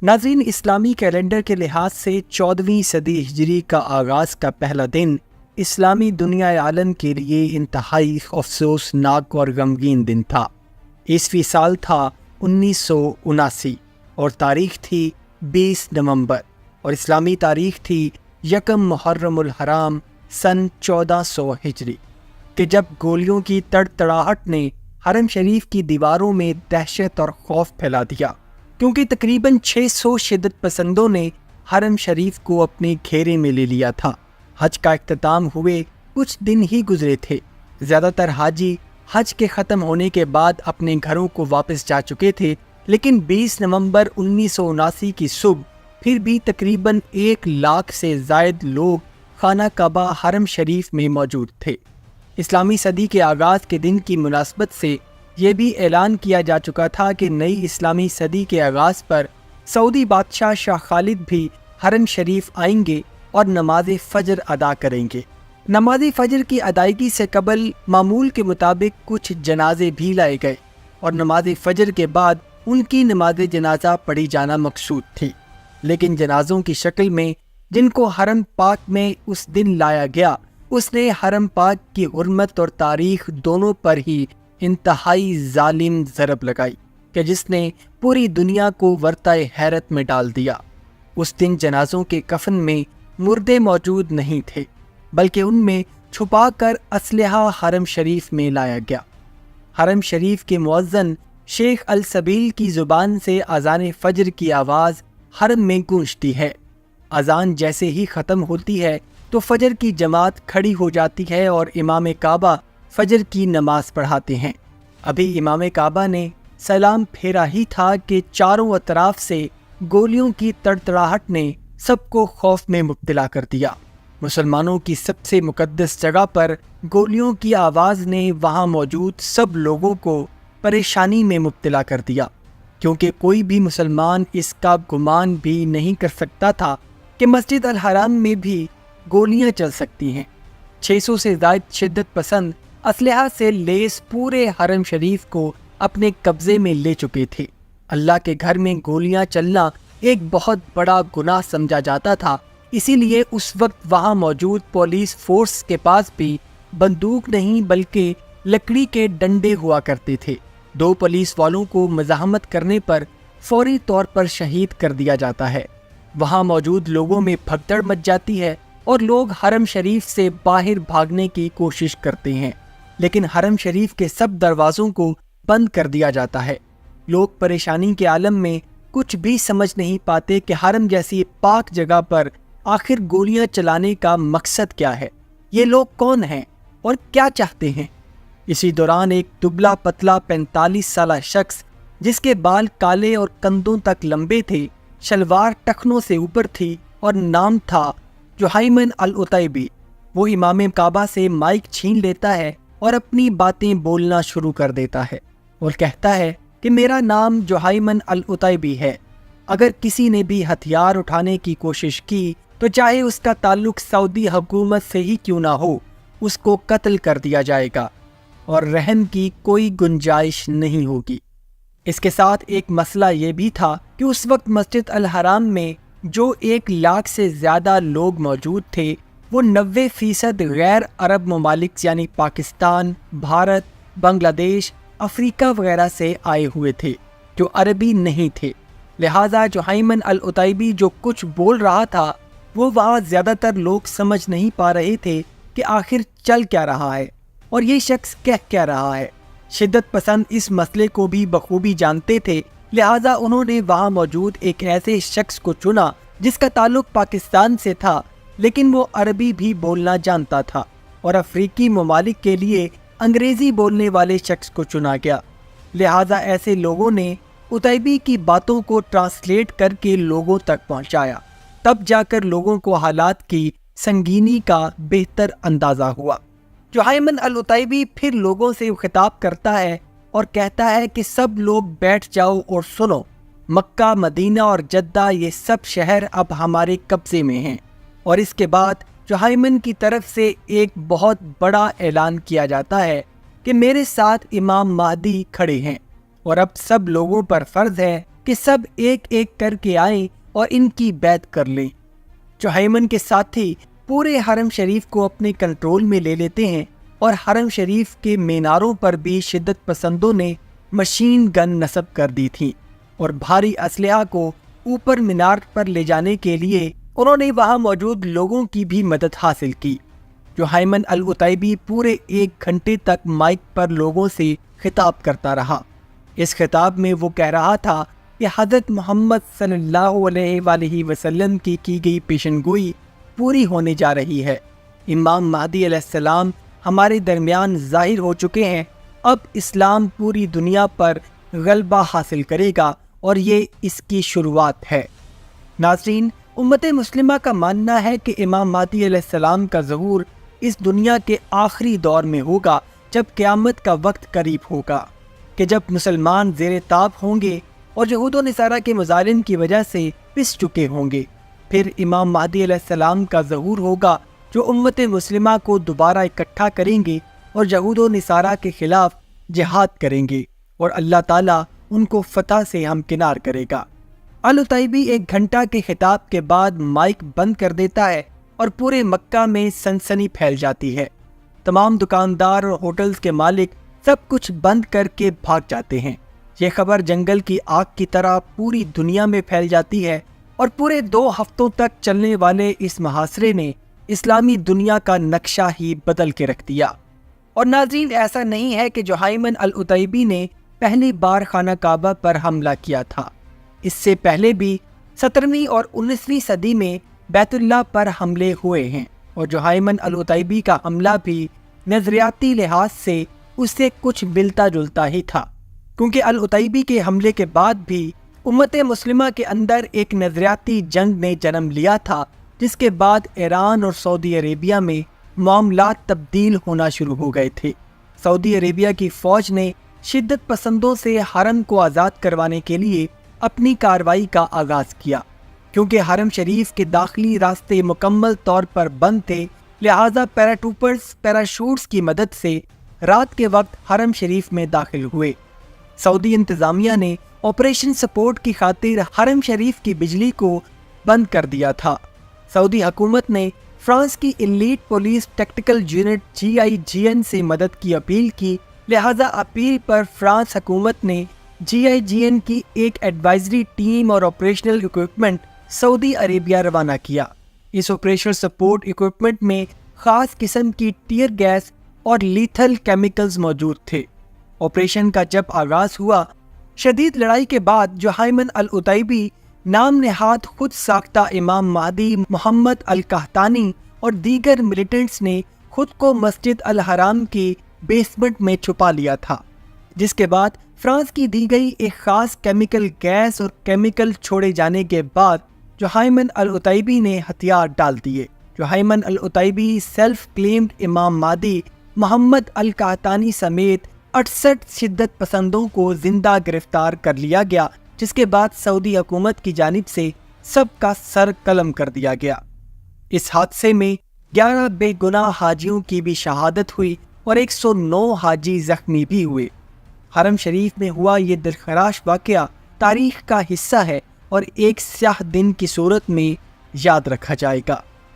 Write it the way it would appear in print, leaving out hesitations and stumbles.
ناظرین، اسلامی کیلنڈر کے لحاظ سے 14ویں صدی ہجری کا آغاز کا پہلا دن اسلامی دنیا عالم کے لیے انتہائی افسوسناک اور غمگین دن تھا۔ عیسوی سال تھا 1979 اور تاریخ تھی 20 نومبر اور اسلامی تاریخ تھی 1 محرم الحرام سن 1400 ہجری، کہ جب گولیوں کی تڑتڑاہٹ نے حرم شریف کی دیواروں میں دہشت اور خوف پھیلا دیا، کیونکہ تقریباً 600 شدت پسندوں نے حرم شریف کو اپنے گھیرے میں لے لیا تھا۔ حج کا اختتام ہوئے کچھ دن ہی گزرے تھے۔ زیادہ تر حاجی حج کے ختم ہونے کے بعد اپنے گھروں کو واپس جا چکے تھے، لیکن 20 نومبر 1979 کی صبح پھر بھی تقریباً 1 لاکھ سے زائد لوگ خانہ کعبہ حرم شریف میں موجود تھے۔ اسلامی صدی کے آغاز کے دن کی مناسبت سے یہ بھی اعلان کیا جا چکا تھا کہ نئی اسلامی صدی کے آغاز پر سعودی بادشاہ شاہ خالد بھی حرم شریف آئیں گے اور نماز فجر ادا کریں گے۔ نماز فجر کی ادائیگی سے قبل معمول کے مطابق کچھ جنازے بھی لائے گئے اور نماز فجر کے بعد ان کی نماز جنازہ پڑھی جانا مقصود تھی، لیکن جنازوں کی شکل میں جن کو حرم پاک میں اس دن لایا گیا، اس نے حرم پاک کی حرمت اور تاریخ دونوں پر ہی انتہائی ظالم ضرب لگائی کہ جس نے پوری دنیا کو ورطۂ حیرت میں ڈال دیا۔ اس دن جنازوں کے کفن میں مردے موجود نہیں تھے، بلکہ ان میں چھپا کر اسلحہ حرم شریف میں لایا گیا۔ حرم شریف کے مؤذن شیخ السبیل کی زبان سے اذان فجر کی آواز حرم میں گونجتی ہے۔ اذان جیسے ہی ختم ہوتی ہے تو فجر کی جماعت کھڑی ہو جاتی ہے اور امام کعبہ فجر کی نماز پڑھاتے ہیں۔ ابھی امام کعبہ نے سلام پھیرا ہی تھا کہ چاروں اطراف سے گولیوں کی تڑتڑاہٹ نے سب کو خوف میں مبتلا کر دیا۔ مسلمانوں کی سب سے مقدس جگہ پر گولیوں کی آواز نے وہاں موجود سب لوگوں کو پریشانی میں مبتلا کر دیا، کیونکہ کوئی بھی مسلمان اس کا گمان بھی نہیں کر سکتا تھا کہ مسجد الحرام میں بھی گولیاں چل سکتی ہیں۔ 600 سے زائد شدت پسند اسلحہ سے لیس پورے حرم شریف کو اپنے قبضے میں لے چکے تھے۔ اللہ کے گھر میں گولیاں چلنا ایک بہت بڑا گناہ سمجھا جاتا تھا، اسی لیے اس وقت وہاں موجود پولیس فورس کے پاس بھی بندوق نہیں بلکہ لکڑی کے ڈنڈے ہوا کرتے تھے۔ 2 پولیس والوں کو مزاحمت کرنے پر فوری طور پر شہید کر دیا جاتا ہے۔ وہاں موجود لوگوں میں بھگدڑ مچ جاتی ہے اور لوگ حرم شریف سے باہر بھاگنے کی کوشش کرتے ہیں، لیکن حرم شریف کے سب دروازوں کو بند کر دیا جاتا ہے۔ لوگ پریشانی کے عالم میں کچھ بھی سمجھ نہیں پاتے کہ حرم جیسی پاک جگہ پر آخر گولیاں چلانے کا مقصد کیا ہے، یہ لوگ کون ہیں اور کیا چاہتے ہیں۔ اسی دوران ایک دبلا پتلا 45 سالہ شخص جس کے بال کالے اور کندھوں تک لمبے تھے، شلوار ٹخنوں سے اوپر تھی اور نام تھا جہیمن العتیبی، وہ امام کعبہ سے مائک چھین لیتا ہے اور اپنی باتیں بولنا شروع کر دیتا ہے اور کہتا ہے کہ میرا نام جہیمن العتیبی ہے، اگر کسی نے بھی ہتھیار اٹھانے کی کوشش کی تو چاہے اس کا تعلق سعودی حکومت سے ہی کیوں نہ ہو، اس کو قتل کر دیا جائے گا اور رحم کی کوئی گنجائش نہیں ہوگی۔ اس کے ساتھ ایک مسئلہ یہ بھی تھا کہ اس وقت مسجد الحرام میں جو 1 لاکھ سے زیادہ لوگ موجود تھے، وہ 90% غیر عرب ممالک یعنی پاکستان، بھارت، بنگلہ دیش، افریقہ وغیرہ سے آئے ہوئے تھے جو عربی نہیں تھے۔ لہٰذا جہیمن العتیبی جو کچھ بول رہا تھا وہ وہاں زیادہ تر لوگ سمجھ نہیں پا رہے تھے کہ آخر چل کیا رہا ہے اور یہ شخص کہہ کیا رہا ہے۔ شدت پسند اس مسئلے کو بھی بخوبی جانتے تھے، لہٰذا انہوں نے وہاں موجود ایک ایسے شخص کو چنا جس کا تعلق پاکستان سے تھا لیکن وہ عربی بھی بولنا جانتا تھا، اور افریقی ممالک کے لیے انگریزی بولنے والے شخص کو چنا گیا۔ لہٰذا ایسے لوگوں نے عتیبی کی باتوں کو ٹرانسلیٹ کر کے لوگوں تک پہنچایا، تب جا کر لوگوں کو حالات کی سنگینی کا بہتر اندازہ ہوا۔ جہیمن العتیبی پھر لوگوں سے خطاب کرتا ہے اور کہتا ہے کہ سب لوگ بیٹھ جاؤ اور سنو، مکہ، مدینہ اور جدہ یہ سب شہر اب ہمارے قبضے میں ہیں۔ اور اس کے بعد جہیمن کی طرف سے ایک بہت بڑا اعلان کیا جاتا ہے کہ میرے ساتھ امام مہدی کھڑے ہیں اور اب سب لوگوں پر فرض ہے کہ سب ایک ایک کر کے آئیں اور ان کی بیعت کر لیں۔ جہیمن کے ساتھی پورے حرم شریف کو اپنے کنٹرول میں لے لیتے ہیں اور حرم شریف کے میناروں پر بھی شدت پسندوں نے مشین گن نصب کر دی تھی اور بھاری اسلحہ کو اوپر مینار پر لے جانے کے لیے انہوں نے وہاں موجود لوگوں کی بھی مدد حاصل کی۔ جہیمن العتیبی پورے 1 گھنٹے تک مائک پر لوگوں سے خطاب کرتا رہا۔ اس خطاب میں وہ کہہ رہا تھا کہ حضرت محمد صلی اللہ علیہ وآلہ وسلم کی گئی پیشن گوئی پوری ہونے جا رہی ہے۔ امام مہدی علیہ السلام ہمارے درمیان ظاہر ہو چکے ہیں۔ اب اسلام پوری دنیا پر غلبہ حاصل کرے گا اور یہ اس کی شروعات ہے۔ ناظرین، امت مسلمہ کا ماننا ہے کہ امام مہدی علیہ السلام کا ظہور اس دنیا کے آخری دور میں ہوگا، جب قیامت کا وقت قریب ہوگا، کہ جب مسلمان زیر تاب ہوں گے اور یہود و نصارہ کے مظالم کی وجہ سے پس چکے ہوں گے۔ پھر امام مہدی علیہ السلام کا ظہور ہوگا جو امت مسلمہ کو دوبارہ اکٹھا کریں گے اور یہود و نصارہ کے خلاف جہاد کریں گے اور اللہ تعالیٰ ان کو فتح سے ہمکنار کرے گا۔ العتیبی 1 گھنٹہ کے خطاب کے بعد مائک بند کر دیتا ہے اور پورے مکہ میں سنسنی پھیل جاتی ہے۔ تمام دکاندار اور ہوٹلز کے مالک سب کچھ بند کر کے بھاگ جاتے ہیں۔ یہ خبر جنگل کی آگ کی طرح پوری دنیا میں پھیل جاتی ہے اور پورے 2 ہفتوں تک چلنے والے اس محاصرے نے اسلامی دنیا کا نقشہ ہی بدل کے رکھ دیا۔ اور ناظرین، ایسا نہیں ہے کہ جہیمن العتیبی نے پہلی بار خانہ کعبہ پر حملہ کیا تھا۔ اس سے پہلے بھی 17ویں اور 19ویں صدی میں بیت اللہ پر حملے ہوئے ہیں اور جہیمن العتیبی کا حملہ بھی نظریاتی لحاظ سے اس سے کچھ ملتا جلتا ہی تھا، کیونکہ العتیبی کے حملے کے بعد بھی امت مسلمہ کے اندر ایک نظریاتی جنگ نے جنم لیا تھا، جس کے بعد ایران اور سعودی عربیہ میں معاملات تبدیل ہونا شروع ہو گئے تھے۔ سعودی عربیہ کی فوج نے شدت پسندوں سے حرم کو آزاد کروانے کے لیے اپنی کارروائی کا آغاز کیا۔ کیونکہ حرم شریف کے داخلی راستے مکمل طور پر بند تھے، لہٰذا پیراٹروپرز پیراشوٹس کی مدد سے رات کے وقت حرم شریف میں داخل ہوئے۔ سعودی انتظامیہ نے آپریشن سپورٹ کی خاطر حرم شریف کی بجلی کو بند کر دیا تھا۔ سعودی حکومت نے فرانس کی elite police tactical unit GIGN سے مدد کی اپیل کی، لہٰذا اپیل پر فرانس حکومت نے GIGN کی ایک ایڈوائزری ٹیم اور آپریشنل اکوپمنٹ سعودی عربیہ روانہ کیا۔ اس آپریشنل سپورٹ اکوپمنٹ میں خاص قسم کی ٹیئر گیس اور لیتھل کیمیکلز موجود تھے۔ آپریشن کا جب آغاز ہوا، شدید لڑائی کے بعد جہیمن العتیبی نام نہاد خود ساختہ امام مہدی محمد القحطانی اور دیگر ملیٹنٹس نے خود کو مسجد الحرام کی بیسمنٹ میں چھپا لیا تھا، جس کے بعد فرانس کی دی گئی ایک خاص کیمیکل گیس اور کیمیکل چھوڑے جانے کے بعد جہیمن العتیبی نے ہتھیار ڈال دیے۔ جہیمن العتیبی سیلف کلیمڈ امام مہدی محمد القحطانی سمیت 68 شدت پسندوں کو زندہ گرفتار کر لیا گیا، جس کے بعد سعودی حکومت کی جانب سے سب کا سر قلم کر دیا گیا۔ اس حادثے میں 11 بے گناہ حاجیوں کی بھی شہادت ہوئی اور 109 حاجی زخمی بھی ہوئے۔ حرم شریف میں ہوا یہ دلخراش واقعہ تاریخ کا حصہ ہے اور ایک سیاہ دن کی صورت میں یاد رکھا جائے گا۔